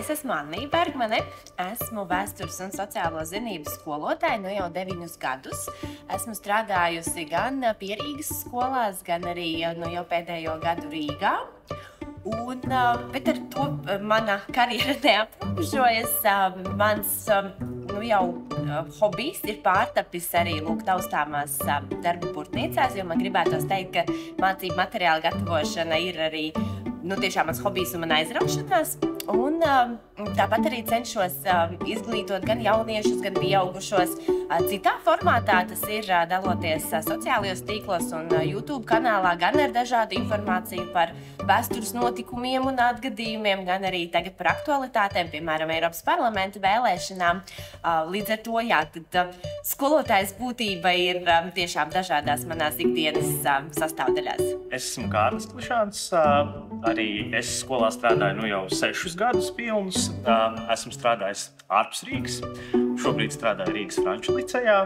Es esmu Annija Bergmane, esmu vēstures un sociālo zinību skolotāja jau 9 gadus. Esmu strādājusi gan Pierīgas skolās, gan arī jau pēdējo gadu Rīgā. Bet ar to mana karjera neaprobežojas. Mans jau hobijs ir pārtapis arī taustāmās darba burtnīcās, jo man gribētos teikt, ka mācību materiālu gatavošana ir arī tiešām mans hobijs un man aizraušanās. Un tāpat arī cenšos izglītot gan jauniešus, gan pieaugušos citā formātā. Tas ir daloties sociālajos tīklos un YouTube kanālā, gan ar dažādu informāciju par vēstures notikumiem un atgadījumiem, gan arī tagad par aktualitātēm, piemēram, Eiropas parlamenta vēlēšanām. Līdz ar to, tad skolotājs būtība ir tiešām dažādās manās ikdienas sastāvdaļās. Es esmu Kārlis Klišāns, arī es skolā strādāju jau 6 gadus pilnus. Esmu strādājis ārpus Rīgas, šobrīd strādāju Rīgas Franču licejā.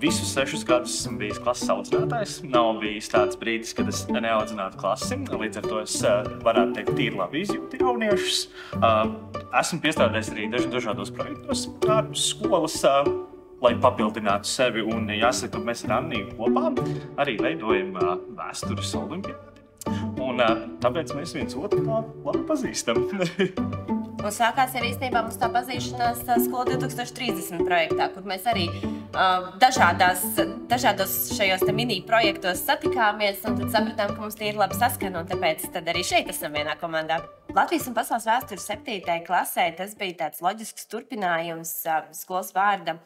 Visus 6 gadus esmu bijis klases audzinātājs. Nav bijis tāds brīdis, kad es neaudzinātu klasi. Līdz ar to es varētu teikt, tīri labi izjūtu jauniešus. Esmu piestrādājis arī dažādos projektos ārpus skolas, lai papildinātu sevi. Un jāsaka, ka mēs ar Anniju kopā arī veidojam vēstures olimpiādi. Un tāpēc mēs viens otru labi pazīstam. Un sākās jau īstenībā mums tā pazīšanās Skola 2030 projektā, kur mēs arī dažādos šajos mini projektos satikāmies un tad sapratām, ka mums tie ir labi saskan, un tāpēc tad arī šeit esam vienā komandā. Latvijas un pasaules vēstures 7. klasē tas bija tāds loģisks turpinājums skolas vārda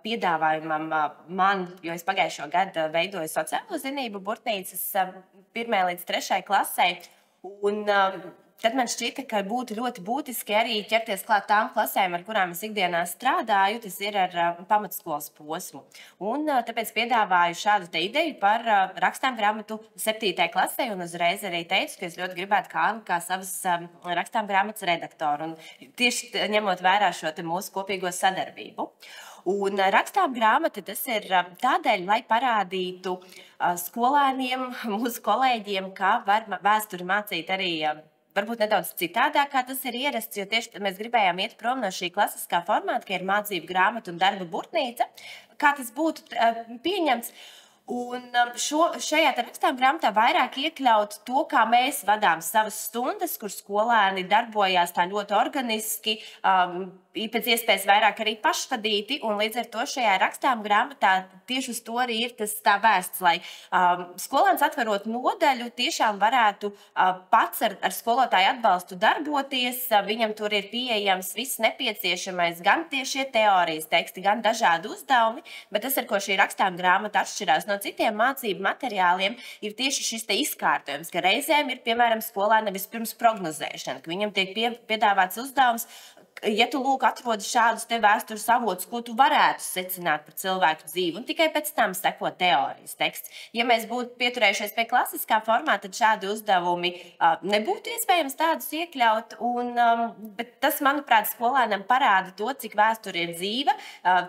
piedāvājumam man, jo es pagājušo gadu veidoju sociālo zinību burtnīcas 1. līdz 3. klasē. Un tad man šķita, ka būtu ļoti būtiski arī ķerties klāt tām klasēm, ar kurām es ikdienā strādāju, tas ir ar pamatskolas posmu. Un tāpēc piedāvāju šādu ideju par rakstām grāmatu 7. klasē, un uzreiz arī teicu, ka es ļoti gribētu Kārli kā savas rakstām grāmatas redaktoru, un tieši ņemot vērā šo mūsu kopīgo sadarbību. Un rakstām grāmata tas ir tādēļ, lai parādītu skolēniem, mūsu kolēģiem, kā var vēsturi mācīt arī varbūt nedaudz citādāk, kā tas ir ierasts, jo tieši mēs gribējām iet prom no šī klasiskā formāta, ka ir mācību grāmata un darba burtnīca, kā tas būtu pieņemts. Un šajā rakstām grāmatā vairāk iekļaut to, kā mēs vadām savas stundas, kur skolēni darbojās tā ļoti organiski, pēc iespējas vairāk arī pašvadīti, un līdz ar to šajā rakstām grāmatā tieši uz to arī ir tas tā vērsts, lai skolēns atverot nodaļu tiešām varētu pats ar skolotāju atbalstu darboties, viņam tur ir pieejams viss nepieciešamais, gan tieši teorijas teksti, gan dažādi uzdevumi, bet tas, ar ko šī rakstām grāmata atšķirās no citiem mācību materiāliem, ir tieši šis izkārtojums, ka reizēm ir, piemēram, skolēnam vispirms prognozēšana, ka viņam tiek piedāvāts uzdevums, ja tu atrodi šādus vēstures avotus, ko tu varētu secināt par cilvēku dzīvi, un tikai pēc tam seko teorijas teksts. Ja mēs būtu pieturējušies pie klasiskā formāta, tad šādi uzdevumi nebūtu iespējams tādus iekļaut, bet tas, manuprāt, skolēnam parāda to, cik vēsture ir dzīva,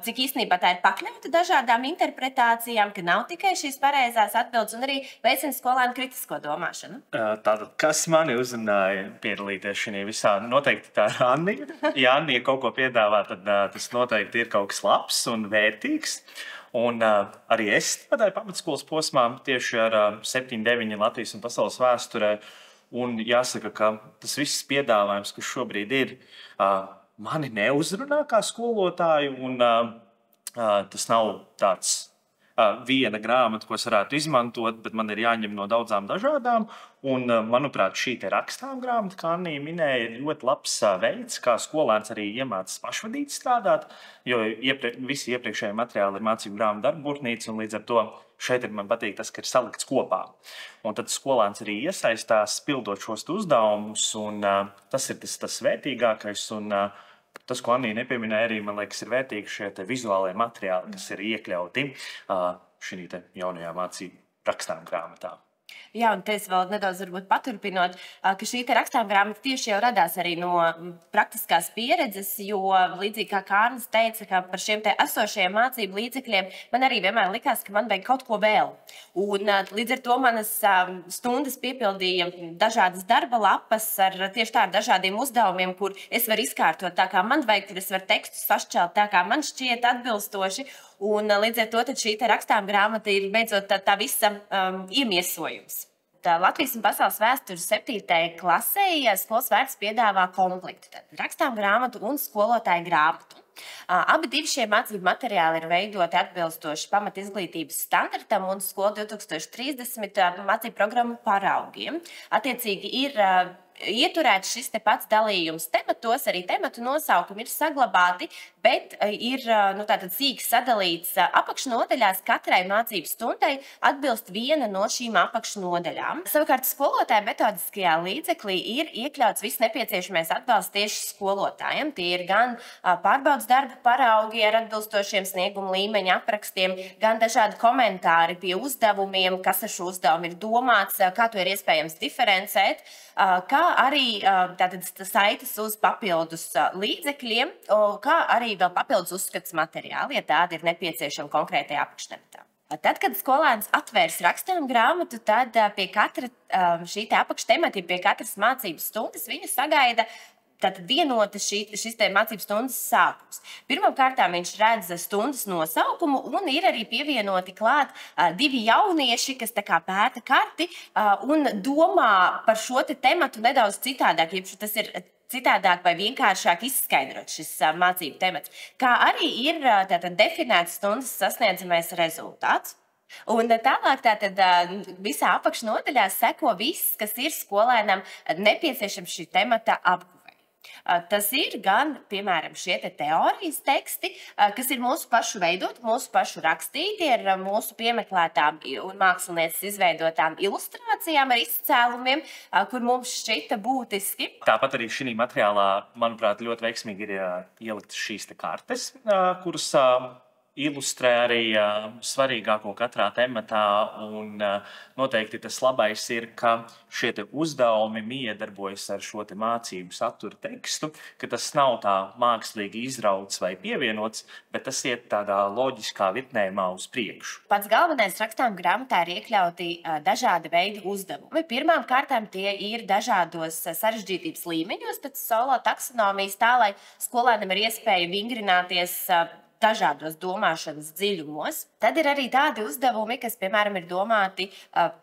cik īstenībā tā ir pakļauta dažādām interpretācijām, ka nav tikai šīs pareizās atbildes, un arī veicina skolēnu kritisko domāšanu. Tātad, kas mani uzrunāja piedalīties šajā visā? Noteikti tā ir Annija. Ja Annija kaut ko piedāvā, tad tas noteikti ir kaut kas labs un vērtīgs. Un arī es strādāju pamatskolas posmā tieši ar 7-9 Latvijas un pasaules vēsturē. Un jāsaka, ka tas viss piedāvājums, kas šobrīd ir, mani neuzrunā kā skolotāju. Un tas nav tāds viena grāmata, ko es varētu izmantot, bet man ir jāņem no daudzām dažādām. Un, manuprāt, šī rakstām grāmata, kā Annija minēja, ir ļoti labs veids, kā skolēns arī iemācās pašvadīt strādāt, jo visi iepriekšējie materiāli ir mācību grāmatu darba burtnīca, un līdz ar to šeit man patīk tas, ka ir salikts kopā. Un tad skolēns arī iesaistās, pildot šos uzdevumus, un tas ir tas vērtīgākais. Un, tas, ko Annija nepieminēja, arī, man liekas, ir vērtīgi šie vizuālie materiāli, kas ir iekļauti šī jaunajā mācību rakstām grāmatā. Jā, un te es vēl nedaudz varbūt paturpinot, ka šī te rakstāmgrāmata tieši jau radās arī no praktiskās pieredzes, jo līdzīgi kā Kārlis teica, ka par šiem te esošajiem mācību līdzekļiem man arī vienmēr likās, ka man vajag kaut ko vēl. Un līdz ar to manas stundas piepildīja dažādas darba lapas ar tieši tā ar dažādiem uzdevumiem, kur es varu izkārtot tā, kā man vajag, kur es varu tekstu sašķelt tā, kā man šķiet atbilstoši. Un līdz ar to šī rakstāmgrāmata ir beidzot tā visa iemiesojums. Latvijas un pasaules vēstures 7. klasē skolas vērts piedāvā komplektu. Rakstāmgrāmatu un skolotāju grāmatu. Abi šie mācību materiāli ir veidoti atbilstoši pamatizglītības standartam un Skola 2030 mācību programmu paraugiem. Attiecīgi ir ieturēts šis te pats dalījums tematos, arī tematu nosaukumi ir saglabāti, bet ir sīki sadalīts apakšnodaļās. Katrai mācību stundai atbilst viena no šīm apakšnodaļām. Savukārt skolotāja metodiskajā līdzeklī ir iekļauts viss nepieciešamais atbalsts tieši skolotājiem. Tie ir gan pārbaudas darba paraugi ar atbilstošiem snieguma līmeņa aprakstiem, gan dažādi komentāri pie uzdevumiem, kas ar šo uzdevumu ir domāts, kā to ir iespējams diferencēt, kā arī saites uz papildus līdzekļiem, kā arī vēl papildus uzskats materiāli, ja tādi ir nepieciešami konkrētajā apakštematā. Tad, kad skolēns atvērs rakstāmgrāmatu, tad pie katra šī apakštemata, pie katras mācības stundas viņu sagaida vienota šis mācību stundas sākums. Pirmkārt, viņš redz stundas nosaukumu, un ir arī pievienoti klāt divi jaunieši, kas pēta karti un domā par šo tematu nedaudz citādāk. Tas ir citādāk vai vienkāršāk izskaidrot šis mācību temats. Kā arī ir definēts stundas sasniedzamais rezultāts. Un tālāk visā apakšnodaļā seko viss, kas ir skolēnam nepieciešams šī temata apguvē. Tas ir gan, piemēram, šie teorijas teksti, kas ir mūsu pašu veidot, mūsu pašu rakstīti ar mūsu piemeklētām un mākslinieces izveidotām ilustrācijām ar izcēlumiem, kur mums šķita būtiski. Tāpat arī šī materiālā, manuprāt, ļoti veiksmīgi ir ieliktas šīs kartes, kuras ilustrē arī svarīgāko katrā tematā. Un noteikti tas labais ir, ka šie uzdevumi miedarbojas ar šo mācību satura tekstu, ka tas nav tā mākslīgi izrauts vai pievienots, bet tas iet tādā loģiskā ritmā uz priekšu. Pats galvenais rakstāmgrāmatā ir iekļauti dažādi veidi uzdevumi. Pirmām kārtām tie ir dažādos sarežģītības līmeņos pēc solo taksonomijas, tā lai skolēnam ir iespēja vingrināties dažādos domāšanas dziļumos. Tad ir arī tādi uzdevumi, kas, piemēram, ir domāti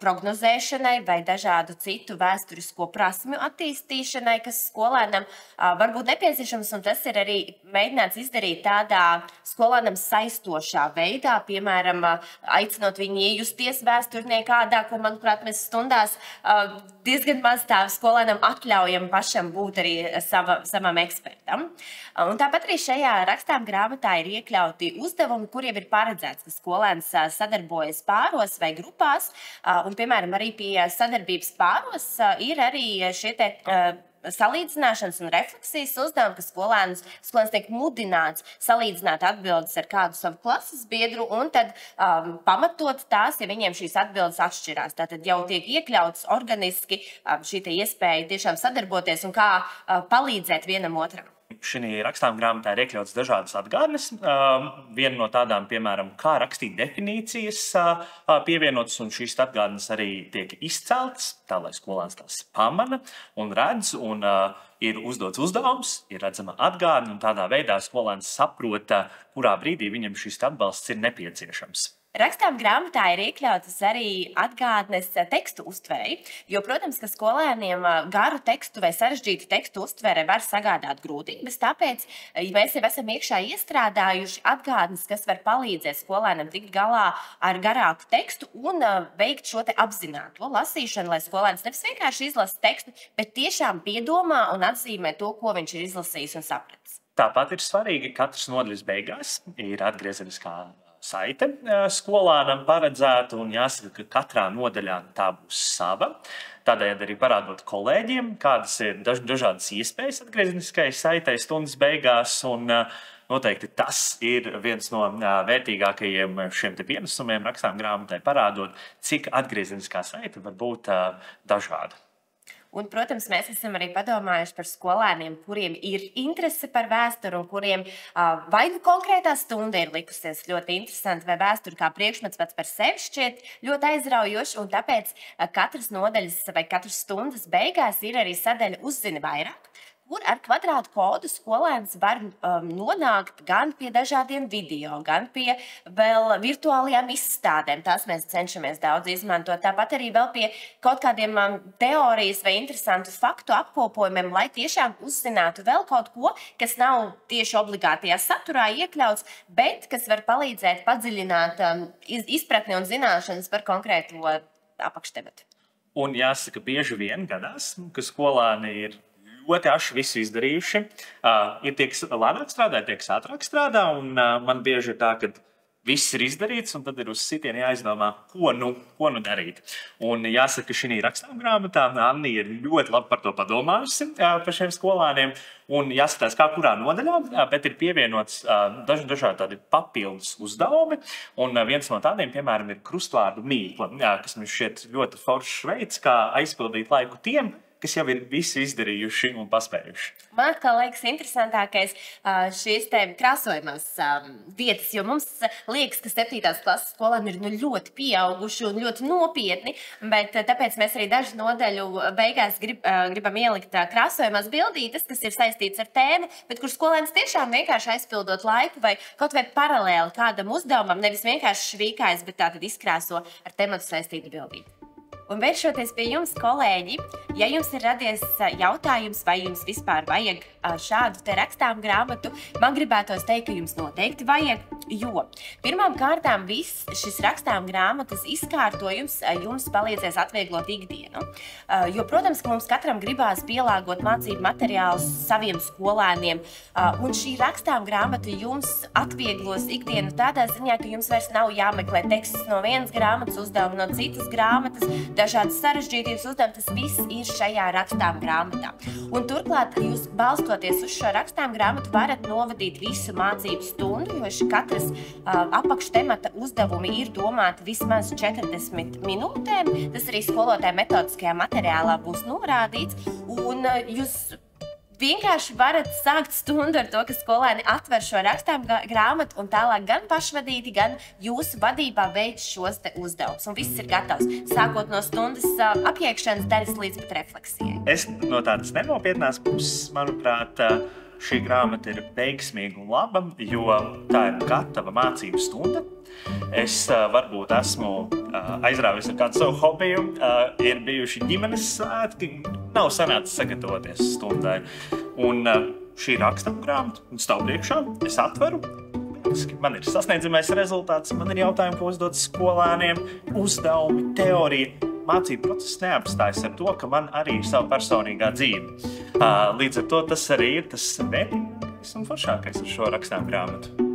prognozēšanai vai dažādu citu vēsturisko prasmju attīstīšanai, kas skolēnam var būt nepieciešams, un tas ir arī mēģināts izdarīt tādā skolēnam saistošā veidā, piemēram, aicinot viņu iejusties vēsturnieka ādā, ko, manuprāt, mēs stundās diezgan maz tā skolēnam atļaujam pašam būt arī savam ekspertam. Un tāpat arī šajā rakstāmgrāmatā ir iekļauti uzdevumi, kuriem ir paredzēts, ka skolēns sadarbojas pāros vai grupās. Un, piemēram, arī pie sadarbības pāros ir arī šie salīdzināšanas un refleksijas uzdevumi, ka skolēns tiek mudināts salīdzināt atbildes ar kādu savu klases biedru un tad pamatot tās, ja viņiem šīs atbildes atšķirās. Tātad jau tiek iekļauts organiski šī iespēja tiešām sadarboties un kā palīdzēt vienam otram. Šī rakstāmgrāmatā ir iekļauts dažādas atgādnes. Viena no tādām, piemēram, kā rakstīt definīcijas, pievienotas, un šīs atgādnes arī tiek izceltas, tā lai skolēns tās pamana un redz, un ir uzdots uzdevums, ir redzama atgādne, un tādā veidā skolēns saprot, kurā brīdī viņam šis atbalsts ir nepieciešams. Rakstāmgrāmatā ir iekļautas arī atgādnes tekstu uztverei, jo, protams, ka skolēniem garu tekstu vai sarežģītu tekstu uztvere var sagādāt grūtības, tāpēc mēs jau esam iekšā iestrādājuši atgādnes, kas var palīdzēt skolēnam tikt galā ar garāku tekstu un veikt šo apzināto lasīšanu, lai skolēns nevis vienkārši izlasa tekstu, bet tiešām piedomā un atzīmē to, ko viņš ir izlasījis un sapratis. Tāpat ir svarīgi, ka katras nodaļas beigās ir atgriezeniskā saite skolēnam paredzēta, un jāsaka, ka katrā nodaļā tā būs sava. Tādējādi arī parādot kolēģiem, kādas ir dažādas iespējas atgriezeniskai saitei stundas beigās, un noteikti tas ir viens no vērtīgākajiem šiem te pienesumiem rakstām grāmatai, parādot, cik atgriezeniskā saite var būt dažāda. Un, protams, mēs esam arī padomājuši par skolēniem, kuriem ir interese par vēsturi un kuriem vai nu konkrētā stunda ir likusies ļoti interesanti, vai vēsturi kā priekšmets pats par sevi šķiet ļoti aizraujoši. Un tāpēc katras nodaļas vai katras stundas beigās ir arī sadaļa Uzzini vairāk, kur ar kvadrātu kodu skolēns var nonākt gan pie dažādiem video, gan pie vēl virtuālajām izstādēm. Tās mēs cenšamies daudz izmantot. Tāpat arī vēl pie kaut kādiem teorijas vai interesantu faktu apkopojumiem, lai tiešām uzzinātu vēl kaut ko, kas nav tieši obligātajā saturā iekļauts, bet kas var palīdzēt padziļināt izpratni un zināšanas par konkrēto apakštematu. Un jāsaka, bieži vien gadās, ka skolēni ir ļoti aši visu izdarījuši. Ir tie, kas lēnāk strādā, tie, kas ātrāk strādā, un man bieži ir tā, ka viss ir izdarīts, un tad ir uz sitienu jāizdomā, ko nu darīt. Un jāsaka, šī rakstām grāmatā Anni ir ļoti labi par to padomājusi par šiem skolēniem, un jāskatās, kā kurā nodaļā, bet ir pievienots dažādi tādi papildus uzdevumi, un viens no tādiem, piemēram, ir krustvārdu mīkla, kas mums šķiet ļoti foršs veids, kā aizpildīt laiku tiem, kas jau ir visi izdarījuši un paspējuši. Man liekas, interesantākais šīs krāsojumās vietas, jo mums liekas, ka 7. klases skolēni ir ļoti pieauguši un ļoti nopietni, bet tāpēc mēs arī dažu nodaļu beigās gribam ielikt krāsojumās bildītes, kas ir saistīts ar tēmu, bet kur skolēns tiešām vienkārši aizpildot laiku vai kaut vai paralēli kādam uzdevumam, nevis vienkārši švīkājas, bet tātad izkrāso ar tematu saistītu bildīti. Un vēršoties pie jums, kolēģi, ja jums ir radies jautājums, vai jums vispār vajag šādu te rakstām grāmatu, man gribētos teikt, ka jums noteikti vajag, jo pirmām kārtām viss šis rakstām grāmatas izkārtojums jums palīdzēs atvieglot ikdienu. Jo, protams, ka mums katram gribās pielāgot mācību materiālus saviem skolēniem, un šī rakstām grāmata jums atvieglos ikdienu tādā ziņā, ka jums vairs nav jāmeklē tekstus no vienas grāmatas, uzdevumi no citas grāmatas, dažādas sarežģītības uzdevumi, tas viss ir šajā rakstām grāmatā. Un turklāt jūs balstoties uz šo rakstām grāmatu varat novadīt visu mācību stundu, jo katras apakštemata uzdevumi ir domāti vismaz 40 minūtēm. Tas arī skolotāja metodiskajā materiālā būs norādīts. Un jūs vienkārši varat sākt stundu ar to, ka skolēni atver šo rakstām grāmatu un tālāk gan pašvadīti, gan jūsu vadībā veic šos te uzdevumus. Un viss ir gatavs, sākot no stundas apiekšanas daļas līdz pat refleksijai. Es no tādas nenopietnās puses, manuprāt, šī grāmata ir veiksmīga un laba, jo tā ir gatava mācību stunda. Es varbūt esmu aizrāvis ar kādu savu hobiju, ir bijuši ģimenes svētki, nav sanācis sagatavoties stundai. Un šī rakstām grāmata, un stāv priekšā, es atveru, man ir sasniedzamais rezultāts, man ir jautājumi, ko uzdot skolēniem, uzdevumi, teorija. Mācību process neapstājas ar to, ka man arī ir sava personīgā dzīve. Līdz ar to tas arī ir tas vērtīgākais un foršākais ar šo rakstām grāmatu.